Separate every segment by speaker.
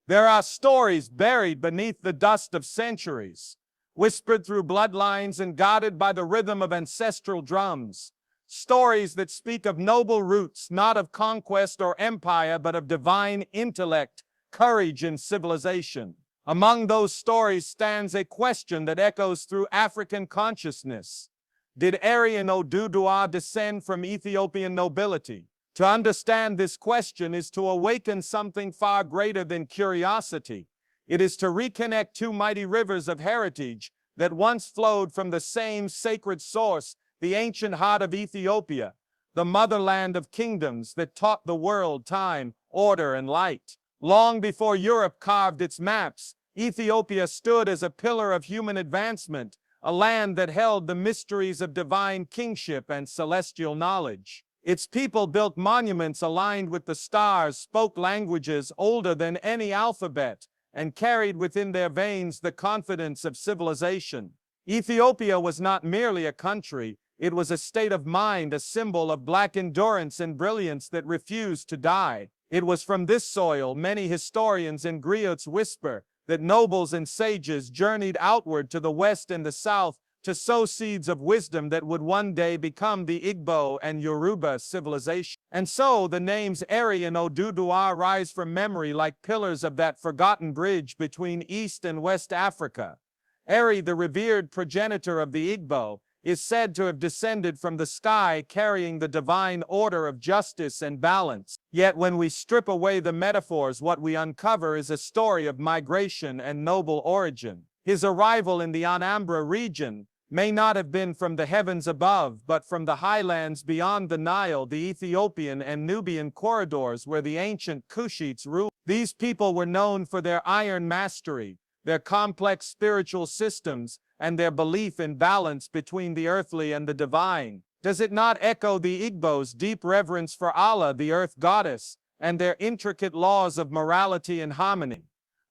Speaker 1: There are stories buried beneath the dust of centuries, whispered through bloodlines and guided by the rhythm of ancestral drums. Stories that speak of noble roots, not of conquest or empire, but of divine intellect, courage, and civilization. Among those stories stands a question that echoes through African consciousness. Did Aryan Oduduwa descend from Ethiopian nobility? To understand this question is to awaken something far greater than curiosity. It is to reconnect two mighty rivers of heritage that once flowed from the same sacred source, the ancient heart of Ethiopia, the motherland of kingdoms that taught the world time, order, and light. Long before Europe carved its maps, Ethiopia stood as a pillar of human advancement, a land that held the mysteries of divine kingship and celestial knowledge. Its people built monuments aligned with the stars, spoke languages older than any alphabet, and carried within their veins the confidence of civilization. Ethiopia was not merely a country, it was a state of mind, a symbol of black endurance and brilliance that refused to die. It was from this soil, many historians and griots whisper, that nobles and sages journeyed outward to the west and the south to sow seeds of wisdom that would one day become the Igbo and Yoruba civilization. And so the names Eri and Oduduwa rise from memory like pillars of that forgotten bridge between East and West Africa. Eri, the revered progenitor of the Igbo, is said to have descended from the sky carrying the divine order of justice and balance. Yet when we strip away the metaphors, what we uncover is a story of migration and noble origin. His arrival in the Anambra region may not have been from the heavens above, but from the highlands beyond the Nile, the Ethiopian and Nubian corridors where the ancient Kushites ruled. These people were known for their iron mastery, their complex spiritual systems, and their belief in balance between the earthly and the divine. Does it not echo the Igbo's deep reverence for Allah, the earth goddess, and their intricate laws of morality and harmony?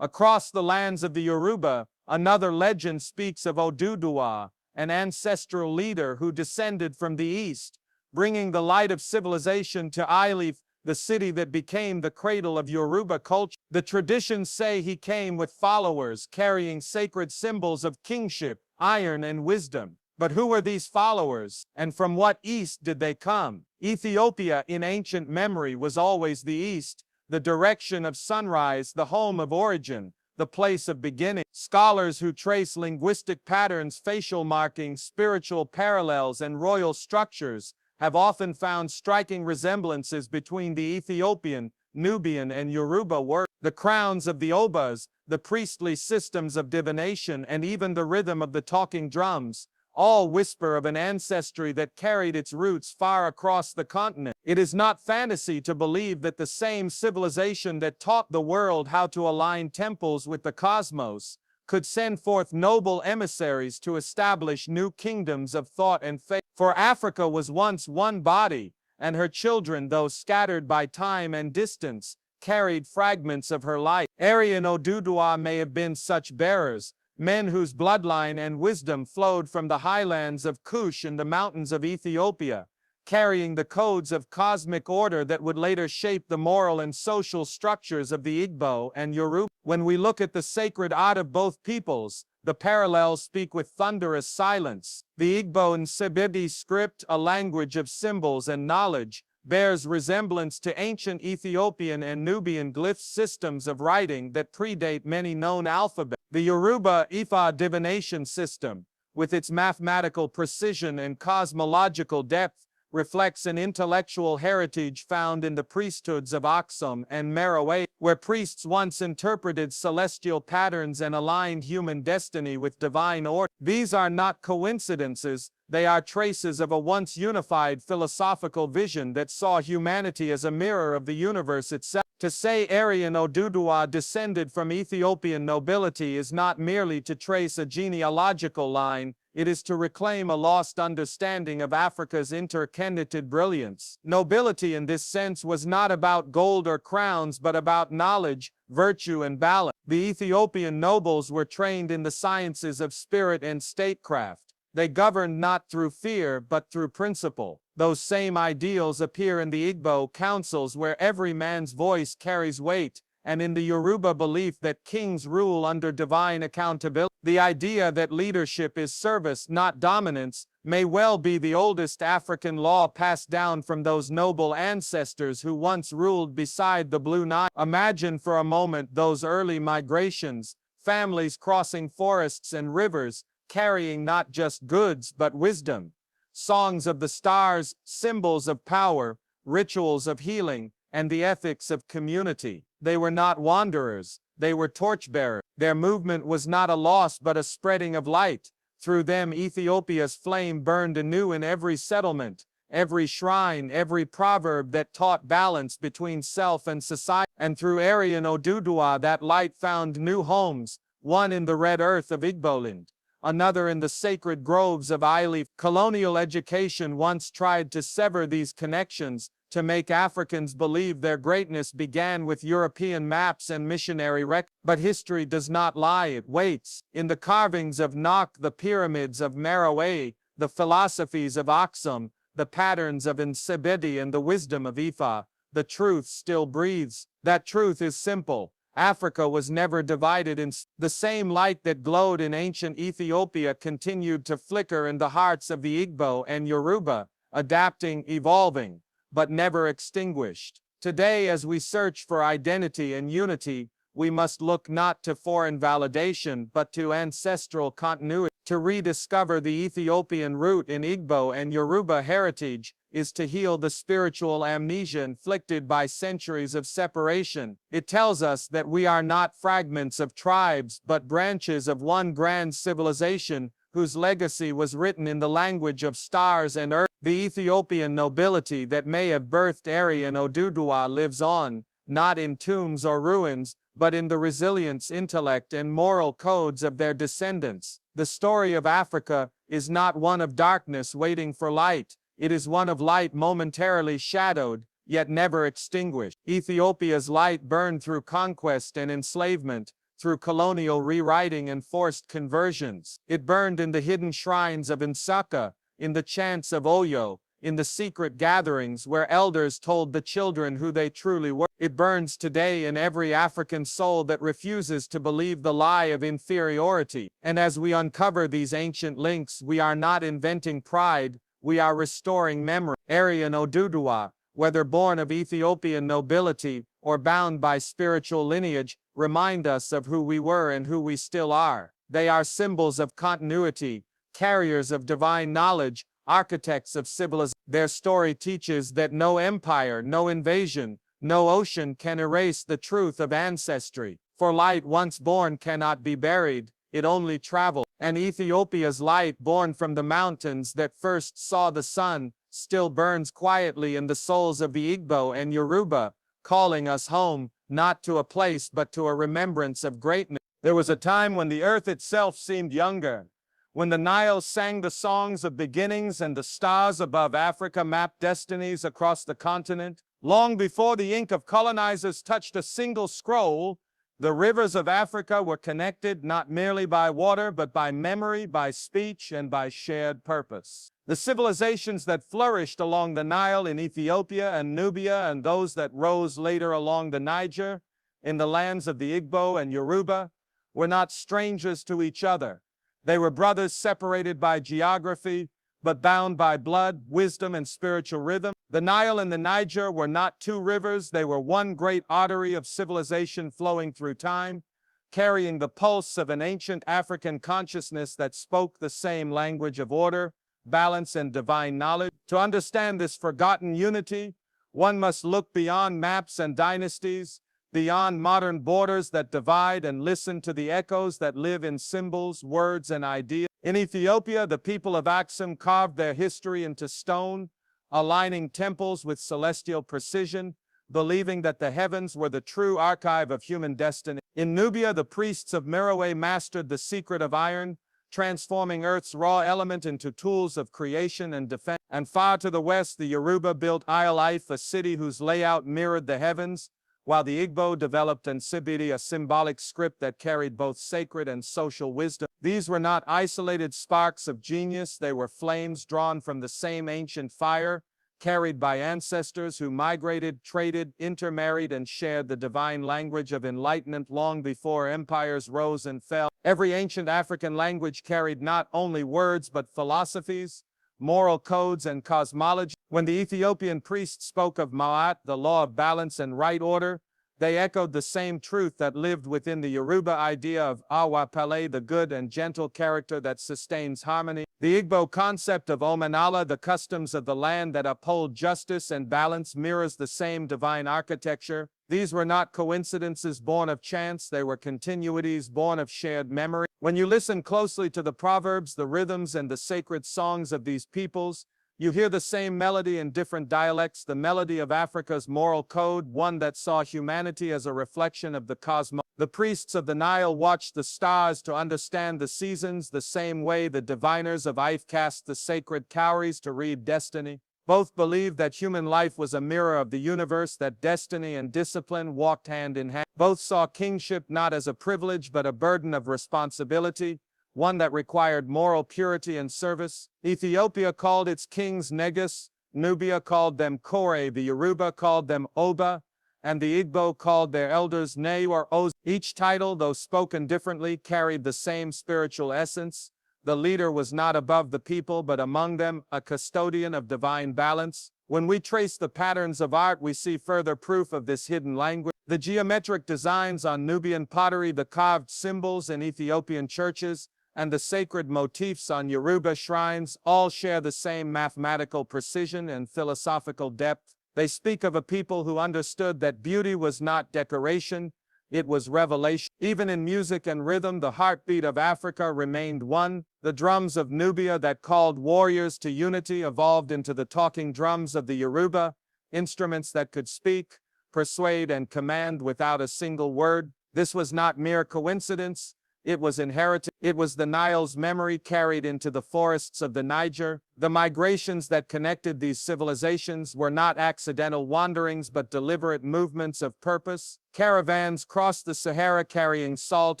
Speaker 1: Across the lands of the Yoruba, another legend speaks of Oduduwa, an ancestral leader who descended from the east, bringing the light of civilization to Ilif, the city that became the cradle of Yoruba culture. The traditions say he came with followers carrying sacred symbols of kingship, iron, and wisdom. But who were these followers, and from what east did they come? Ethiopia in ancient memory was always the east, the direction of sunrise, the home of origin, the place of beginning. Scholars who trace linguistic patterns, facial markings, spiritual parallels, and royal structures have often found striking resemblances between the Ethiopian, Nubian, and Yoruba words. The crowns of the Obas, the priestly systems of divination, and even the rhythm of the talking drums, all whisper of an ancestry that carried its roots far across the continent. It is not fantasy to believe that the same civilization that taught the world how to align temples with the cosmos could send forth noble emissaries to establish new kingdoms of thought and faith. For Africa was once one body, and her children, though scattered by time and distance, carried fragments of her life. Eri and Oduduwa may have been such bearers, men whose bloodline and wisdom flowed from the highlands of Kush and the mountains of Ethiopia, carrying the codes of cosmic order that would later shape the moral and social structures of the Igbo and Yoruba. When we look at the sacred art of both peoples, the parallels speak with thunderous silence. The Igbo Nsibidi script, a language of symbols and knowledge, bears resemblance to ancient Ethiopian and Nubian glyph systems of writing that predate many known alphabets. The Yoruba Ifa divination system, with its mathematical precision and cosmological depth, reflects an intellectual heritage found in the priesthoods of Aksum and Merowe, where priests once interpreted celestial patterns and aligned human destiny with divine order. These are not coincidences, they are traces of a once unified philosophical vision that saw humanity as a mirror of the universe itself. To say Eri and Oduduwa descended from Ethiopian nobility is not merely to trace a genealogical line, it is to reclaim a lost understanding of Africa's interconnected brilliance. Nobility in this sense was not about gold or crowns, but about knowledge, virtue, and balance. The Ethiopian nobles were trained in the sciences of spirit and statecraft. They governed not through fear, but through principle. Those same ideals appear in the Igbo councils, where every man's voice carries weight, and in the Yoruba belief that kings rule under divine accountability. The idea that leadership is service, not dominance, may well be the oldest African law passed down from those noble ancestors who once ruled beside the Blue Nile. Imagine for a moment those early migrations, families crossing forests and rivers, carrying not just goods but wisdom. Songs of the stars, symbols of power, rituals of healing, and the ethics of community. They were not wanderers, they were torchbearers. Their movement was not a loss but a spreading of light. Through them Ethiopia's flame burned anew in every settlement, every shrine, every proverb that taught balance between self and society. And through Aryan Oduduwa that light found new homes, one in the red earth of Igboland, another in the sacred groves of Ile. Colonial education once tried to sever these connections, to make Africans believe their greatness began with European maps and missionary records. But history does not lie, it waits. In the carvings of Nok, the pyramids of Meroe, the philosophies of Aksum, the patterns of Nsebedi, and the wisdom of Ifa, the truth still breathes. That truth is simple. Africa was never divided in the same light that glowed in ancient Ethiopia continued to flicker in the hearts of the Igbo and Yoruba, adapting, evolving, but never extinguished. Today, as we search for identity and unity, we must look not to foreign validation but to ancestral continuity. To rediscover the Ethiopian root in Igbo and Yoruba heritage is to heal the spiritual amnesia inflicted by centuries of separation. It tells us that we are not fragments of tribes but branches of one grand civilization whose legacy was written in the language of stars and earth. The Ethiopian nobility that may have birthed Aryan Oduduwa lives on, not in tombs or ruins, but in the resilience, intellect, and moral codes of their descendants. The story of Africa is not one of darkness waiting for light. It is one of light momentarily shadowed, yet never extinguished. Ethiopia's light burned through conquest and enslavement, through colonial rewriting and forced conversions. It burned in the hidden shrines of Nsaka, in the chants of Oyo, in the secret gatherings where elders told the children who they truly were. It burns today in every African soul that refuses to believe the lie of inferiority. And as we uncover these ancient links, we are not inventing pride, we are restoring memory. Aryan Oduduwa, whether born of Ethiopian nobility or bound by spiritual lineage, remind us of who we were and who we still are. They are symbols of continuity, carriers of divine knowledge, architects of civilization. Their story teaches that no empire, no invasion, no ocean can erase the truth of ancestry. For light once born cannot be buried, it only travels. And Ethiopia's light, born from the mountains that first saw the sun, still burns quietly in the souls of the Igbo and Yoruba, calling us home, not to a place but to a remembrance of greatness. There was a time when the earth itself seemed younger, when the Nile sang the songs of beginnings and the stars above Africa mapped destinies across the continent. Long before the ink of colonizers touched a single scroll, the rivers of Africa were connected not merely by water but by memory, by speech, and by shared purpose. The civilizations that flourished along the Nile in Ethiopia and Nubia, and those that rose later along the Niger, in the lands of the Igbo and Yoruba, were not strangers to each other. They were brothers separated by geography, but bound by blood, wisdom, and spiritual rhythm. The Nile and the Niger were not two rivers, they were one great artery of civilization flowing through time, carrying the pulse of an ancient African consciousness that spoke the same language of order, balance, and divine knowledge. To understand this forgotten unity, one must look beyond maps and dynasties, beyond modern borders that divide, and listen to the echoes that live in symbols, words, and ideas. In Ethiopia, the people of Aksum carved their history into stone, aligning temples with celestial precision, believing that the heavens were the true archive of human destiny. In Nubia, the priests of Meroe mastered the secret of iron, transforming Earth's raw element into tools of creation and defense. And far to the west, the Yoruba built Ile-Ife, a city whose layout mirrored the heavens, while the Igbo developed Nsebedi, a symbolic script that carried both sacred and social wisdom. These were not isolated sparks of genius, they were flames drawn from the same ancient fire, carried by ancestors who migrated, traded, intermarried, and shared the divine language of enlightenment long before empires rose and fell. Every ancient African language carried not only words but philosophies, moral codes, and cosmology. When the Ethiopian priests spoke of Ma'at, the law of balance and right order, they echoed the same truth that lived within the Yoruba idea of Awa Pele, the good and gentle character that sustains harmony. The Igbo concept of Omenala, the customs of the land that uphold justice and balance, mirrors the same divine architecture. These were not coincidences born of chance, they were continuities born of shared memory. When you listen closely to the proverbs, the rhythms, and the sacred songs of these peoples, you hear the same melody in different dialects, the melody of Africa's moral code, one that saw humanity as a reflection of the cosmos. The priests of the Nile watched the stars to understand the seasons, the same way the diviners of Ife cast the sacred cowries to read destiny. Both believed that human life was a mirror of the universe, that destiny and discipline walked hand in hand. Both saw kingship not as a privilege but a burden of responsibility, one that required moral purity and service. Ethiopia called its kings Negus, Nubia called them Kore, the Yoruba called them Oba, and the Igbo called their elders Ne or Oz. Each title, though spoken differently, carried the same spiritual essence. The leader was not above the people, but among them, a custodian of divine balance. When we trace the patterns of art, we see further proof of this hidden language. The geometric designs on Nubian pottery, the carved symbols in Ethiopian churches, and the sacred motifs on Yoruba shrines all share the same mathematical precision and philosophical depth. They speak of a people who understood that beauty was not decoration, it was revelation. Even in music and rhythm, the heartbeat of Africa remained one. The drums of Nubia that called warriors to unity evolved into the talking drums of the Yoruba, instruments that could speak, persuade, and command without a single word. This was not mere coincidence. It was inherited. It was the Nile's memory carried into the forests of the Niger. The migrations that connected these civilizations were not accidental wanderings but deliberate movements of purpose. Caravans crossed the Sahara carrying salt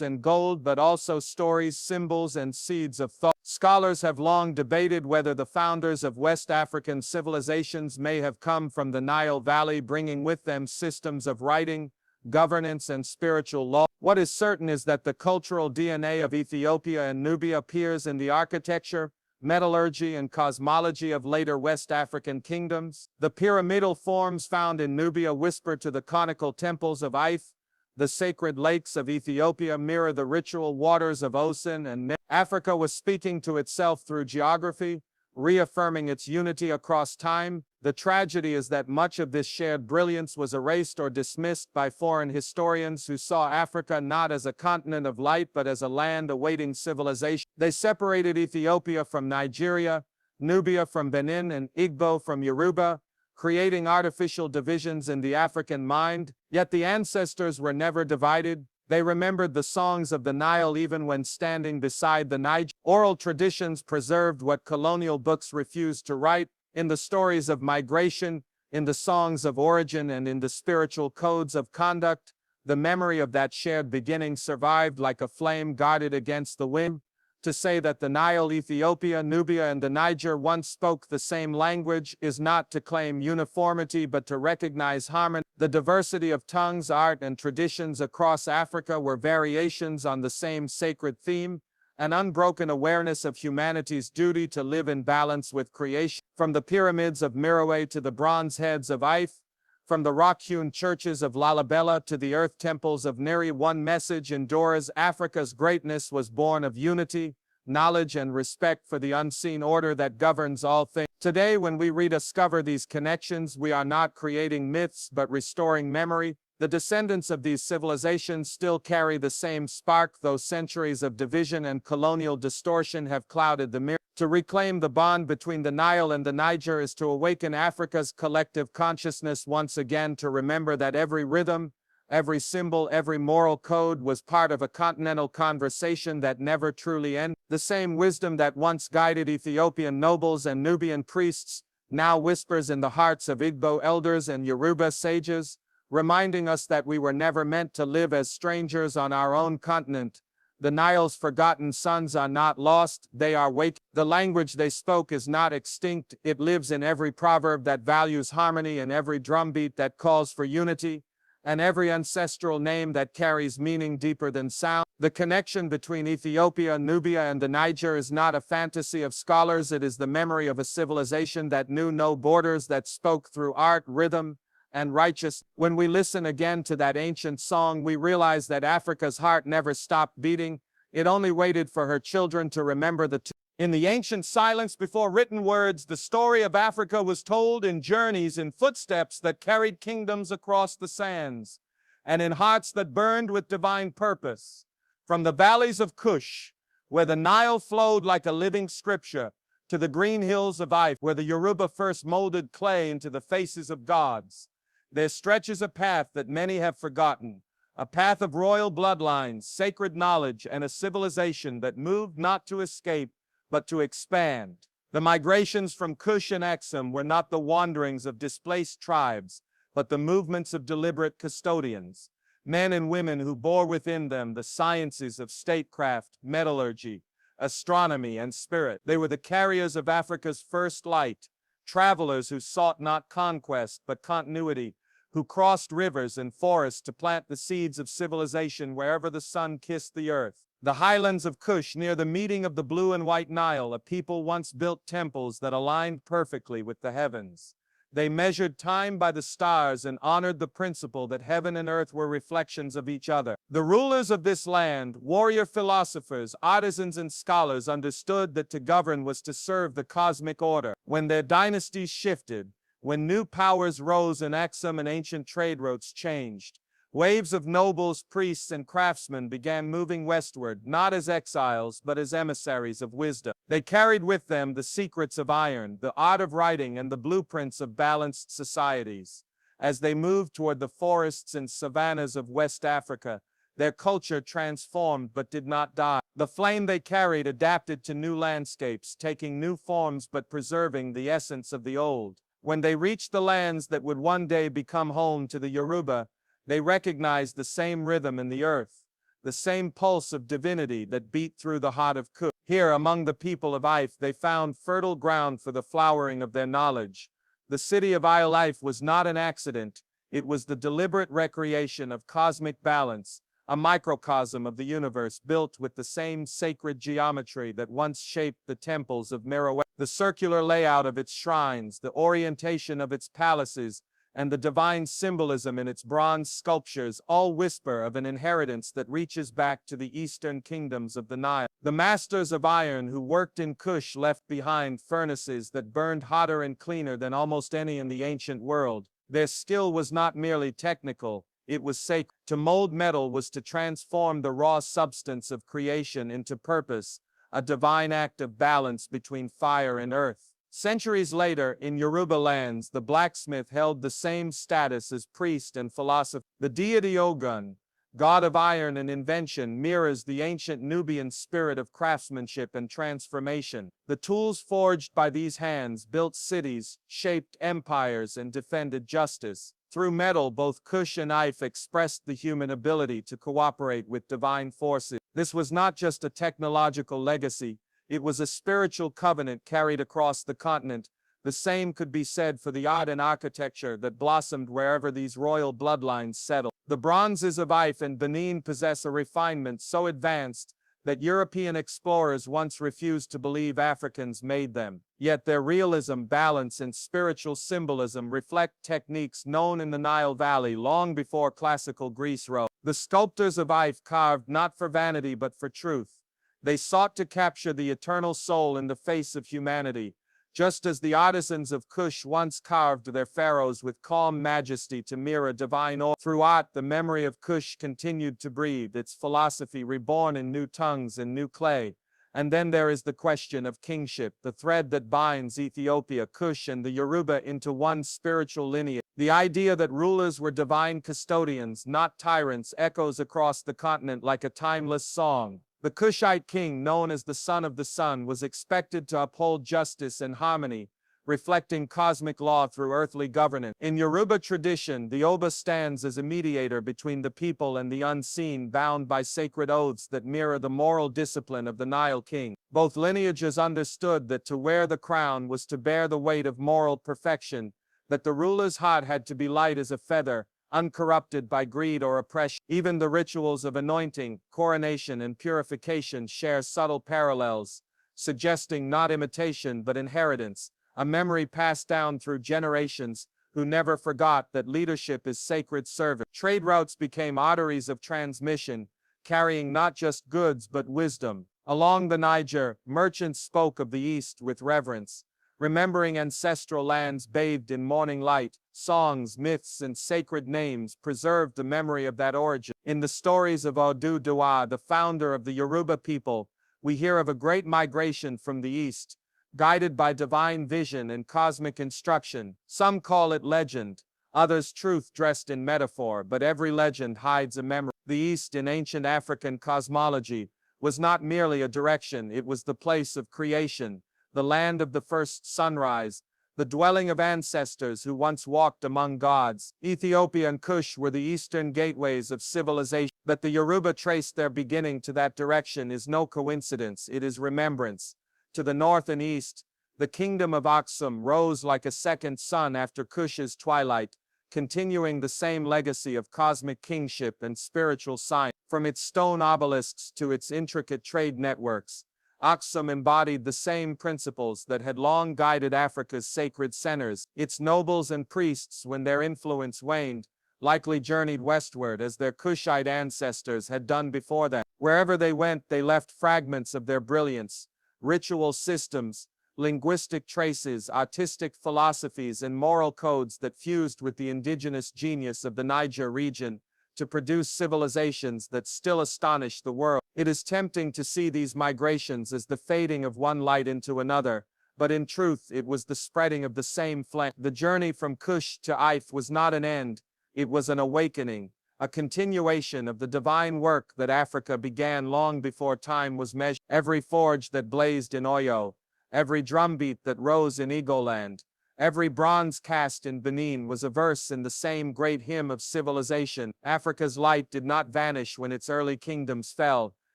Speaker 1: and gold, but also stories, symbols, and seeds of thought. Scholars have long debated whether the founders of West African civilizations may have come from the Nile Valley, bringing with them systems of writing, governance, and spiritual law. What is certain is that the cultural DNA of Ethiopia and Nubia appears in the architecture, metallurgy, and cosmology of later West African kingdoms. The pyramidal forms found in Nubia whisper to the conical temples of Ife. The sacred lakes of Ethiopia mirror the ritual waters of Osun and Nil. Africa was speaking to itself through geography, reaffirming its unity across time. The tragedy is that much of this shared brilliance was erased or dismissed by foreign historians who saw Africa not as a continent of light but as a land awaiting civilization. They separated Ethiopia from Nigeria, Nubia from Benin, and Igbo from Yoruba, creating artificial divisions in the African mind. Yet the ancestors were never divided. They remembered the songs of the Nile even when standing beside the Niger. Oral traditions preserved what colonial books refused to write. In the stories of migration, in the songs of origin, and in the spiritual codes of conduct, the memory of that shared beginning survived like a flame guarded against the wind. To say that the Nile, Ethiopia, Nubia, and the Niger once spoke the same language is not to claim uniformity but to recognize harmony. The diversity of tongues, art, and traditions across Africa were variations on the same sacred theme, an unbroken awareness of humanity's duty to live in balance with creation. From the pyramids of Meroe to the bronze heads of Ife, from the rock-hewn churches of Lalibela to the earth temples of Neri, one message endures: Africa's greatness was born of unity, knowledge, and respect for the unseen order that governs all things. Today, when we rediscover these connections, we are not creating myths but restoring memory. The descendants of these civilizations still carry the same spark, though centuries of division and colonial distortion have clouded the mirror. To reclaim the bond between the Nile and the Niger is to awaken Africa's collective consciousness once again, to remember that every rhythm, every symbol, every moral code was part of a continental conversation that never truly ended. The same wisdom that once guided Ethiopian nobles and Nubian priests now whispers in the hearts of Igbo elders and Yoruba sages, reminding us that we were never meant to live as strangers on our own continent. The Nile's forgotten sons are not lost, they are waking. The language they spoke is not extinct, it lives in every proverb that values harmony and every drumbeat that calls for unity, and every ancestral name that carries meaning deeper than sound. The connection between Ethiopia, Nubia, and the Niger is not a fantasy of scholars, it is the memory of a civilization that knew no borders, that spoke through art, rhythm, and righteous. When we listen again to that ancient song, we realize that Africa's heart never stopped beating. It only waited for her children to remember the tune. In the ancient silence before written words, the story of Africa was told in journeys, in footsteps that carried kingdoms across the sands, and in hearts that burned with divine purpose. From the valleys of Kush, where the Nile flowed like a living scripture, to the green hills of Ife, where the Yoruba first molded clay into the faces of gods, there stretches a path that many have forgotten, a path of royal bloodlines, sacred knowledge, and a civilization that moved not to escape, but to expand. The migrations from Kush and Axum were not the wanderings of displaced tribes, but the movements of deliberate custodians, men and women who bore within them the sciences of statecraft, metallurgy, astronomy, and spirit. They were the carriers of Africa's first light, travelers who sought not conquest, but continuity, who crossed rivers and forests to plant the seeds of civilization wherever the sun kissed the earth. The highlands of Kush, near the meeting of the blue and white Nile, a people once built temples that aligned perfectly with the heavens. They measured time by the stars and honored the principle that heaven and earth were reflections of each other. The rulers of this land, warrior philosophers, artisans, and scholars, understood that to govern was to serve the cosmic order. When their dynasties shifted, when new powers rose in Axum and ancient trade routes changed, waves of nobles, priests, and craftsmen began moving westward, not as exiles, but as emissaries of wisdom. They carried with them the secrets of iron, the art of writing, and the blueprints of balanced societies. As they moved toward the forests and savannas of West Africa, their culture transformed but did not die. The flame they carried adapted to new landscapes, taking new forms but preserving the essence of the old. When they reached the lands that would one day become home to the Yoruba, they recognized the same rhythm in the earth, the same pulse of divinity that beat through the heart of Kush. Here, among the people of Ife, they found fertile ground for the flowering of their knowledge. The city of Ife was not an accident, it was the deliberate recreation of cosmic balance, a microcosm of the universe built with the same sacred geometry that once shaped the temples of Reawakening. The circular layout of its shrines, the orientation of its palaces, and the divine symbolism in its bronze sculptures all whisper of an inheritance that reaches back to the eastern kingdoms of the Nile. The masters of iron who worked in Kush left behind furnaces that burned hotter and cleaner than almost any in the ancient world. Their skill was not merely technical, it was sacred. To mold metal was to transform the raw substance of creation into purpose, a divine act of balance between fire and earth. Centuries later, in Yoruba lands, the blacksmith held the same status as priest and philosopher. The deity Ogun, god of iron and invention, mirrors the ancient Nubian spirit of craftsmanship and transformation. The tools forged by these hands built cities, shaped empires, and defended justice. Through metal, both Kush and Ife expressed the human ability to cooperate with divine forces. This was not just a technological legacy, it was a spiritual covenant carried across the continent. The same could be said for the art and architecture that blossomed wherever these royal bloodlines settled. The bronzes of Ife and Benin possess a refinement so advanced that European explorers once refused to believe Africans made them. Yet their realism, balance, and spiritual symbolism reflect techniques known in the Nile Valley long before classical Greece rose. The sculptors of Ife carved not for vanity but for truth. They sought to capture the eternal soul in the face of humanity, just as the artisans of Kush once carved their pharaohs with calm majesty to mirror divine order. Through art, the memory of Kush continued to breathe, its philosophy reborn in new tongues and new clay. And then there is the question of kingship, the thread that binds Ethiopia, Kush, and the Yoruba into one spiritual lineage. The idea that rulers were divine custodians, not tyrants, echoes across the continent like a timeless song. The Kushite king, known as the son of the sun, was expected to uphold justice and harmony, reflecting cosmic law through earthly governance. In Yoruba tradition, the Oba stands as a mediator between the people and the unseen, bound by sacred oaths that mirror the moral discipline of the Nile king. Both lineages understood that to wear the crown was to bear the weight of moral perfection, that the ruler's heart had to be light as a feather, uncorrupted by greed or oppression. Even the rituals of anointing, coronation, and purification share subtle parallels, suggesting not imitation but inheritance, a memory passed down through generations who never forgot that leadership is sacred service. Trade routes became arteries of transmission, carrying not just goods but wisdom. Along the Niger, merchants spoke of the East with reverence, remembering ancestral lands bathed in morning light. Songs, myths, and sacred names preserved the memory of that origin. In the stories of Oduduwa, the founder of the Yoruba people, we hear of a great migration from the East, guided by divine vision and cosmic instruction. Some call it legend, others truth dressed in metaphor, but every legend hides a memory. The East in ancient African cosmology was not merely a direction, it was the place of creation, the land of the first sunrise, the dwelling of ancestors who once walked among gods. Ethiopia and Kush were the eastern gateways of civilization. That the Yoruba traced their beginning to that direction is no coincidence, it is remembrance. To the north and east, the kingdom of Aksum rose like a second sun after Kush's twilight, continuing the same legacy of cosmic kingship and spiritual science. From its stone obelisks to its intricate trade networks, Aksum embodied the same principles that had long guided Africa's sacred centers. Its nobles and priests, when their influence waned, likely journeyed westward as their Kushite ancestors had done before them. Wherever they went, they left fragments of their brilliance, ritual systems, linguistic traces, artistic philosophies, and moral codes that fused with the indigenous genius of the Niger region to produce civilizations that still astonish the world. It is tempting to see these migrations as the fading of one light into another, but in truth it was the spreading of the same flame. The journey from Kush to If was not an end, it was an awakening, a continuation of the divine work that Africa began long before time was measured. Every forge that blazed in Oyo, every drumbeat that rose in Igboland, every bronze cast in Benin was a verse in the same great hymn of civilization. Africa's light did not vanish when its early kingdoms fell,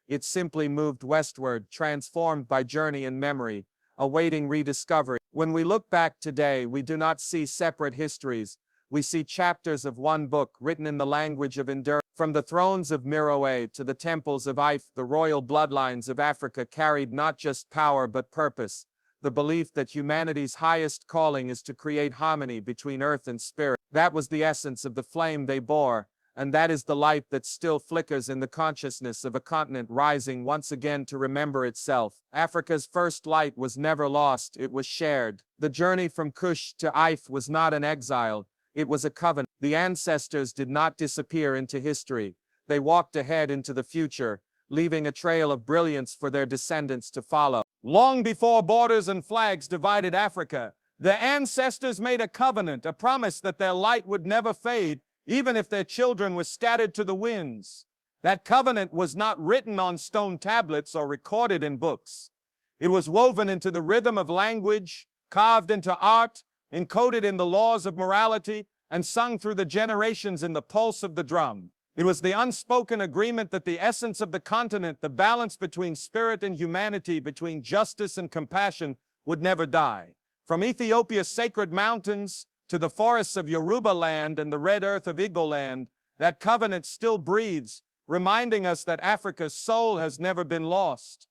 Speaker 1: it simply moved westward, transformed by journey and memory, awaiting rediscovery. When we look back today, we do not see separate histories, we see chapters of one book written in the language of endurance. From the thrones of Meroe to the temples of If, the royal bloodlines of Africa carried not just power but purpose, the belief that humanity's highest calling is to create harmony between earth and spirit. That was the essence of the flame they bore, and that is the light that still flickers in the consciousness of a continent rising once again to remember itself. Africa's first light was never lost, it was shared. The journey from Kush to If was not an exile, it was a covenant. The ancestors did not disappear into history, they walked ahead into the future, leaving a trail of brilliance for their descendants to follow. Long before borders and flags divided Africa, the ancestors made a covenant, a promise that their light would never fade, even if their children were scattered to the winds. That covenant was not written on stone tablets or recorded in books. It was woven into the rhythm of language, carved into art, encoded in the laws of morality, and sung through the generations in the pulse of the drum. It was the unspoken agreement that the essence of the continent, the balance between spirit and humanity, between justice and compassion, would never die. From Ethiopia's sacred mountains to the forests of Yoruba land and the red earth of Igboland, that covenant still breathes, reminding us that Africa's soul has never been lost,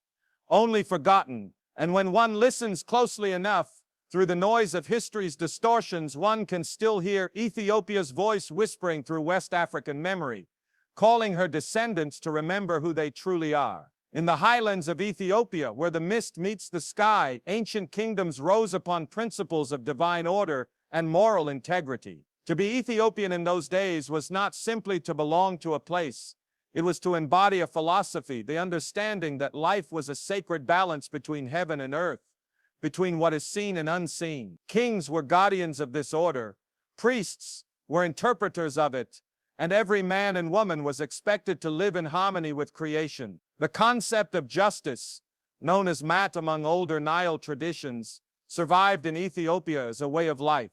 Speaker 1: only forgotten. And when one listens closely enough, through the noise of history's distortions, one can still hear Ethiopia's voice whispering through West African memory, calling her descendants to remember who they truly are. In the highlands of Ethiopia, where the mist meets the sky, ancient kingdoms rose upon principles of divine order and moral integrity. To be Ethiopian in those days was not simply to belong to a place. It was to embody a philosophy, the understanding that life was a sacred balance between heaven and earth, between what is seen and unseen. Kings were guardians of this order, priests were interpreters of it, and every man and woman was expected to live in harmony with creation. The concept of justice, known as mat among older Nile traditions, survived in Ethiopia as a way of life,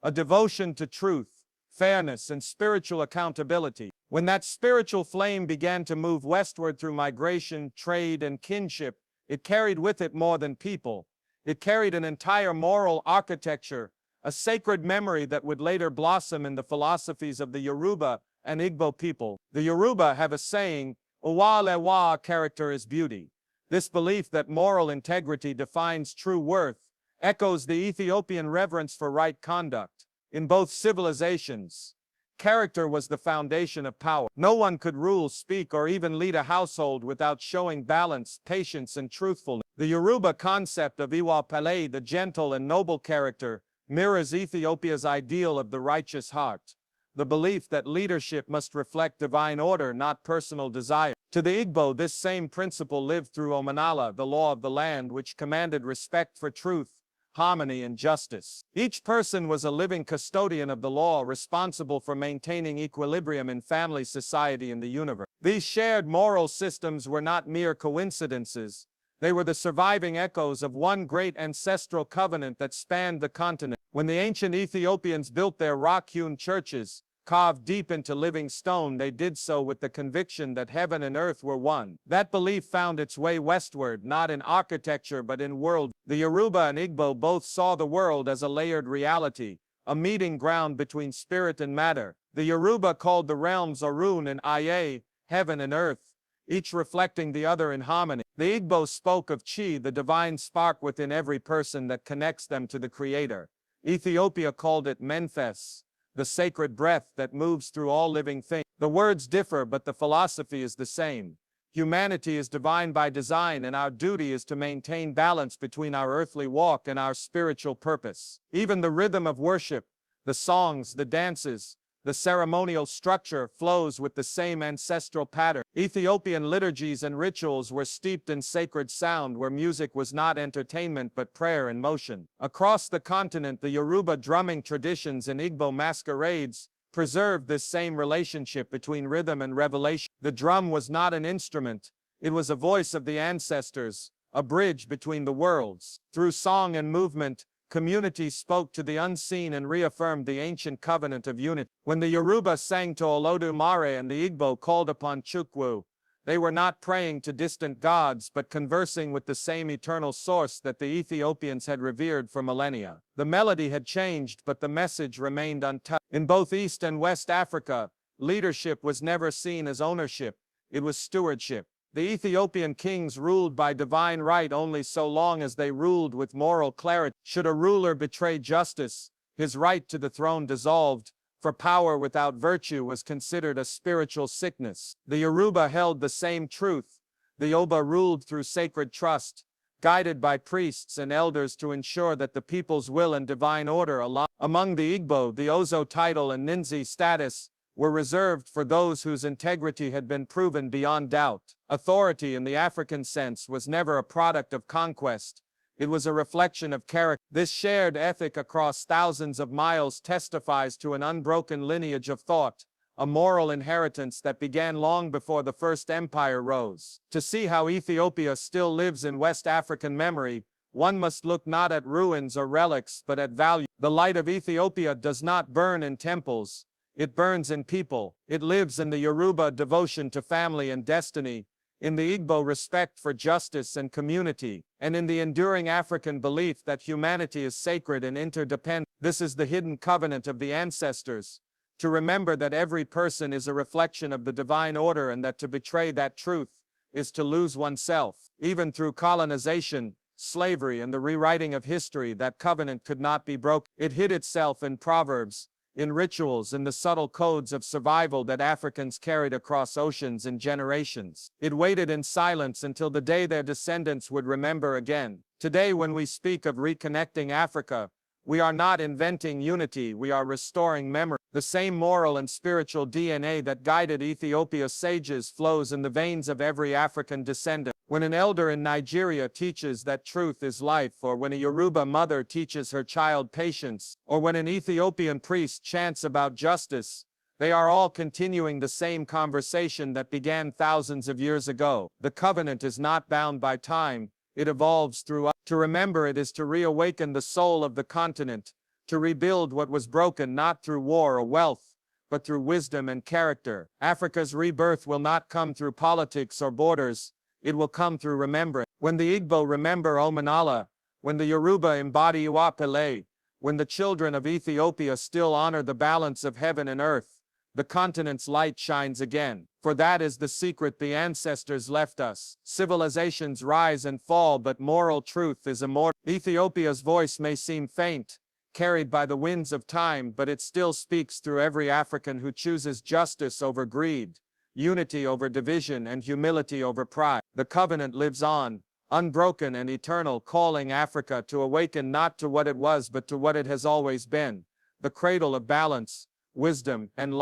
Speaker 1: a devotion to truth, fairness, and spiritual accountability. When that spiritual flame began to move westward through migration, trade, and kinship, it carried with it more than people. It carried an entire moral architecture, a sacred memory that would later blossom in the philosophies of the Yoruba and Igbo people. The Yoruba have a saying, "Owa lewa," character is beauty. This belief that moral integrity defines true worth echoes the Ethiopian reverence for right conduct. In both civilizations, character was the foundation of power. No one could rule, speak, or even lead a household without showing balance, patience, and truthfulness. The Yoruba concept of Iwa Pele, the gentle and noble character, mirrors Ethiopia's ideal of the righteous heart, the belief that leadership must reflect divine order, not personal desire. To the Igbo, this same principle lived through Omenala, the law of the land, which commanded respect for truth, harmony, and justice. Each person was a living custodian of the law, responsible for maintaining equilibrium in family, society, and the universe. These shared moral systems were not mere coincidences. They were the surviving echoes of one great ancestral covenant that spanned the continent. When the ancient Ethiopians built their rock-hewn churches, carved deep into living stone, they did so with the conviction that heaven and earth were one. That belief found its way westward, not in architecture but in world. The Yoruba and Igbo both saw the world as a layered reality, a meeting ground between spirit and matter. The Yoruba called the realms Orun and Aye, heaven and earth, each reflecting the other in harmony. The Igbo spoke of Chi, the divine spark within every person that connects them to the Creator. Ethiopia called it Menfes, the sacred breath that moves through all living things. The words differ, but the philosophy is the same. Humanity is divine by design, and our duty is to maintain balance between our earthly walk and our spiritual purpose. Even the rhythm of worship, the songs, the dances, the ceremonial structure flows with the same ancestral pattern. Ethiopian liturgies and rituals were steeped in sacred sound, where music was not entertainment but prayer and motion. Across the continent, the Yoruba drumming traditions and Igbo masquerades preserved this same relationship between rhythm and revelation. The drum was not an instrument, it was a voice of the ancestors, a bridge between the worlds. Through song and movement, communities spoke to the unseen and reaffirmed the ancient covenant of unity. When the Yoruba sang to Olodumare and the Igbo called upon Chukwu, they were not praying to distant gods but conversing with the same eternal source that the Ethiopians had revered for millennia. The melody had changed, but the message remained untouched. In both East and West Africa, leadership was never seen as ownership, it was stewardship. The Ethiopian kings ruled by divine right only so long as they ruled with moral clarity. Should a ruler betray justice, his right to the throne dissolved, for power without virtue was considered a spiritual sickness. The Yoruba held the same truth. The Oba ruled through sacred trust, guided by priests and elders to ensure that the people's will and divine order aligned. Among the Igbo, the Ozo title and Ninzi status were reserved for those whose integrity had been proven beyond doubt. Authority in the African sense was never a product of conquest. It was a reflection of character. This shared ethic across thousands of miles testifies to an unbroken lineage of thought, a moral inheritance that began long before the first empire rose. To see how Ethiopia still lives in West African memory, one must look not at ruins or relics but at value. The light of Ethiopia does not burn in temples. It burns in people. It lives in the Yoruba devotion to family and destiny, in the Igbo respect for justice and community, and in the enduring African belief that humanity is sacred and interdependent. This is the hidden covenant of the ancestors, to remember that every person is a reflection of the divine order and that to betray that truth is to lose oneself. Even through colonization, slavery, and the rewriting of history, that covenant could not be broken. It hid itself in proverbs, in rituals, in the subtle codes of survival that Africans carried across oceans and generations. It waited in silence until the day their descendants would remember again. Today, when we speak of reconnecting Africa, we are not inventing unity, we are restoring memory. The same moral and spiritual DNA that guided Ethiopia's sages flows in the veins of every African descendant. When an elder in Nigeria teaches that truth is life, or when a Yoruba mother teaches her child patience, or when an Ethiopian priest chants about justice, they are all continuing the same conversation that began thousands of years ago. The covenant is not bound by time, It evolves through us. To remember it is to reawaken the soul of the continent, to rebuild what was broken not through war or wealth, but through wisdom and character. Africa's rebirth will not come through politics or borders, it will come through remembrance. When the Igbo remember Omanala, when the Yoruba embody Uapele, when the children of Ethiopia still honor the balance of heaven and earth, the continent's light shines again. For that is the secret the ancestors left us. Civilizations rise and fall, but moral truth is immortal. Ethiopia's voice may seem faint, carried by the winds of time, but it still speaks through every African who chooses justice over greed, unity over division, and humility over pride. The covenant lives on, unbroken and eternal, calling Africa to awaken not to what it was but to what it has always been, the cradle of balance, wisdom, and life.